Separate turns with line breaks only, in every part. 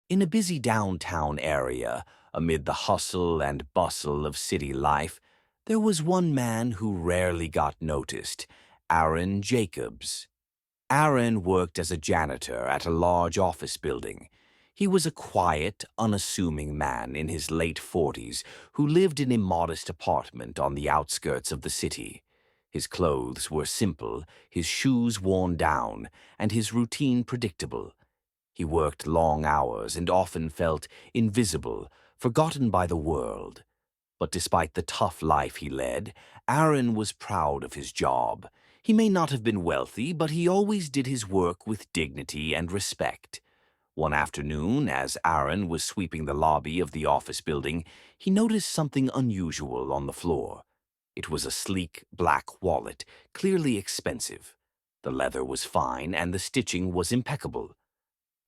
In a busy downtown area, amid the hustle and bustle of city life, there was one man who rarely got noticed, Aaron Jacobs. Aaron worked as a janitor at a large office building. He was a quiet, unassuming man in his late 40s who lived in a modest apartment on the outskirts of the city. His clothes were simple, his shoes worn down, and his routine predictable. He worked long hours and often felt invisible, forgotten by the world. But despite the tough life he led, Aaron was proud of his job. He may not have been wealthy, but he always did his work with dignity and respect. One afternoon, as Aaron was sweeping the lobby of the office building, he noticed something unusual on the floor. It was a sleek black wallet, clearly expensive. The leather was fine and the stitching was impeccable.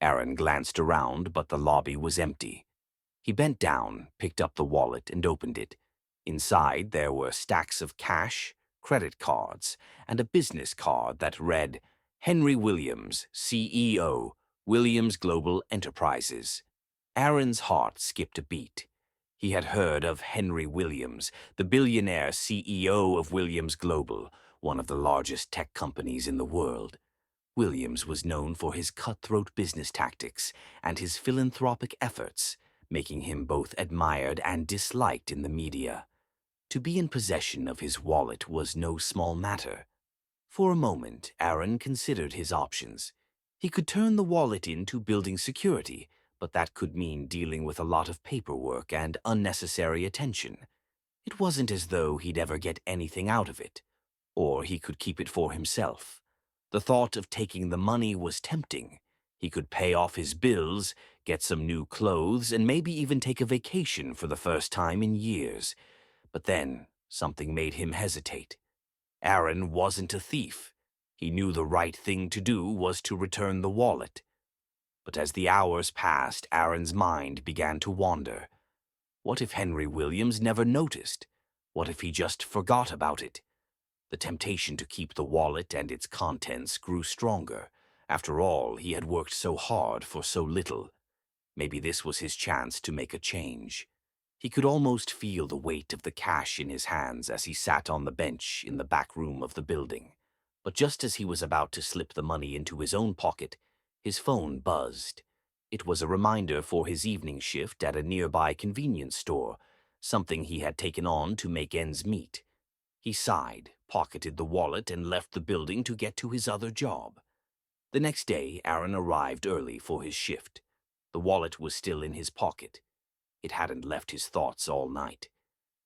Aaron glanced around, but the lobby was empty. He bent down, picked up the wallet, and opened it. Inside, there were stacks of cash, credit cards, and a business card that read, Henry Williams, CEO, Williams Global Enterprises. Aaron's heart skipped a beat. He had heard of Henry Williams, the billionaire CEO of Williams Global, one of the largest tech companies in the world. Williams was known for his cutthroat business tactics and his philanthropic efforts, making him both admired and disliked in the media. To be in possession of his wallet was no small matter. For a moment, Aaron considered his options. He could turn the wallet into building security, but that could mean dealing with a lot of paperwork and unnecessary attention. It wasn't as though he'd ever get anything out of it, or he could keep it for himself. The thought of taking the money was tempting. He could pay off his bills, get some new clothes, and maybe even take a vacation for the first time in years. But then, something made him hesitate. Aaron wasn't a thief. He knew the right thing to do was to return the wallet. But as the hours passed, Aaron's mind began to wander. What if Henry Williams never noticed? What if he just forgot about it? The temptation to keep the wallet and its contents grew stronger. After all, he had worked so hard for so little. Maybe this was his chance to make a change. He could almost feel the weight of the cash in his hands as he sat on the bench in the back room of the building. But just as he was about to slip the money into his own pocket, his phone buzzed. It was a reminder for his evening shift at a nearby convenience store, something he had taken on to make ends meet. He sighed, pocketed the wallet, and left the building to get to his other job. The next day, Aaron arrived early for his shift. The wallet was still in his pocket. It hadn't left his thoughts all night.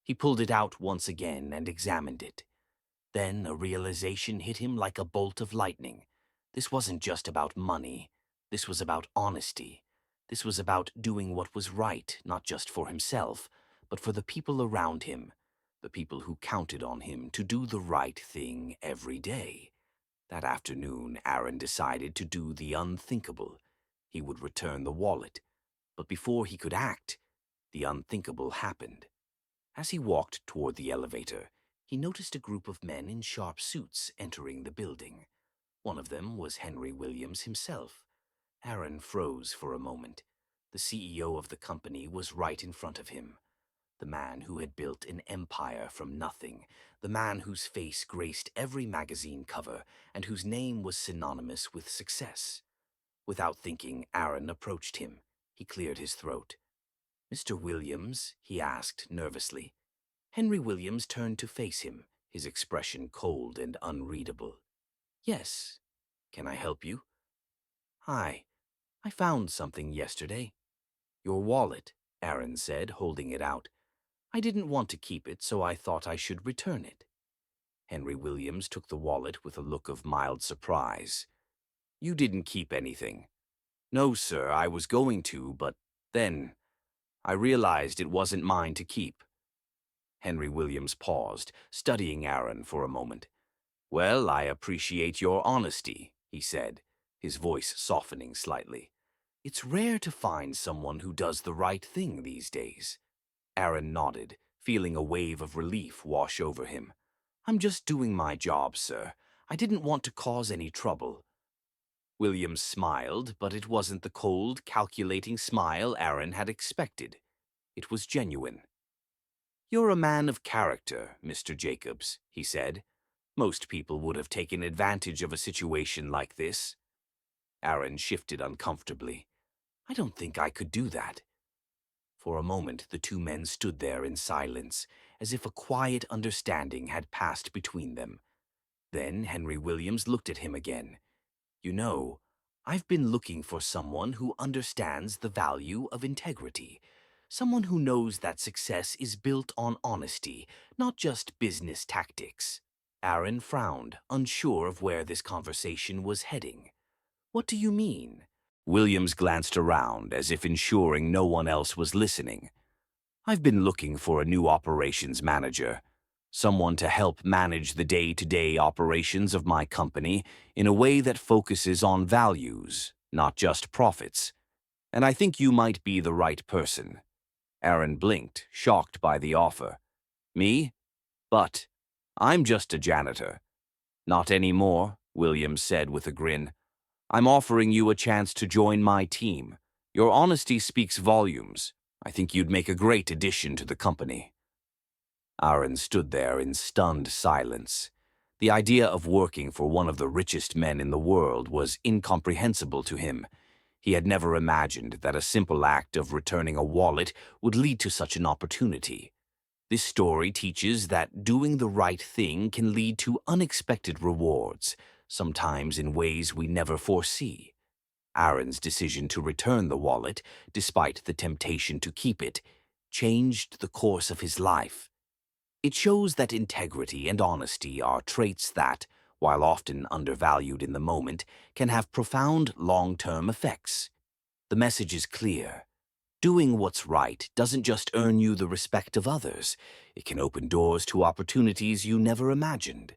He pulled it out once again and examined it. Then a realization hit him like a bolt of lightning. This wasn't just about money. This was about honesty. This was about doing what was right, not just for himself, but for the people around him, the people who counted on him to do the right thing every day. That afternoon, Aaron decided to do the unthinkable. He would return the wallet. But before he could act, the unthinkable happened. As he walked toward the elevator, he noticed a group of men in sharp suits entering the building. One of them was Henry Williams himself. Aaron froze for a moment. The CEO of the company was right in front of him. The man who had built an empire from nothing, the man whose face graced every magazine cover and whose name was synonymous with success. Without thinking, Aaron approached him. He cleared his throat. "Mr. Williams?" he asked nervously. Henry Williams turned to face him, his expression cold and unreadable. "Yes. Can I help you?" "Hi. I found something yesterday." "Your wallet," Aaron said, holding it out. "I didn't want to keep it, so I thought I should return it." Henry Williams took the wallet with a look of mild surprise. "You didn't keep anything." "No, sir, I was going to, but then I realized it wasn't mine to keep." Henry Williams paused, studying Aaron for a moment. "Well, I appreciate your honesty," he said, his voice softening slightly. "It's rare to find someone who does the right thing these days." Aaron nodded, feeling a wave of relief wash over him. "I'm just doing my job, sir. I didn't want to cause any trouble." Williams smiled, but it wasn't the cold, calculating smile Aaron had expected. It was genuine. "You're a man of character, Mr. Jacobs," he said. "Most people would have taken advantage of a situation like this." Aaron shifted uncomfortably. "I don't think I could do that." For a moment, the two men stood there in silence, as if a quiet understanding had passed between them. Then Henry Williams looked at him again. "You know, I've been looking for someone who understands the value of integrity. Someone who knows that success is built on honesty, not just business tactics." Aaron frowned, unsure of where this conversation was heading. "What do you mean?" Williams glanced around, as if ensuring no one else was listening. "I've been looking for a new operations manager. Someone to help manage the day-to-day operations of my company in a way that focuses on values, not just profits. And I think you might be the right person." Aaron blinked, shocked by the offer. "Me? But I'm just a janitor." "Not anymore," Williams said with a grin. "I'm offering you a chance to join my team. Your honesty speaks volumes. I think you'd make a great addition to the company." Aaron stood there in stunned silence. The idea of working for one of the richest men in the world was incomprehensible to him. He had never imagined that a simple act of returning a wallet would lead to such an opportunity. This story teaches that doing the right thing can lead to unexpected rewards, sometimes in ways we never foresee. Aaron's decision to return the wallet, despite the temptation to keep it, changed the course of his life. It shows that integrity and honesty are traits that, while often undervalued in the moment, can have profound long-term effects. The message is clear. Doing what's right doesn't just earn you the respect of others. It can open doors to opportunities you never imagined.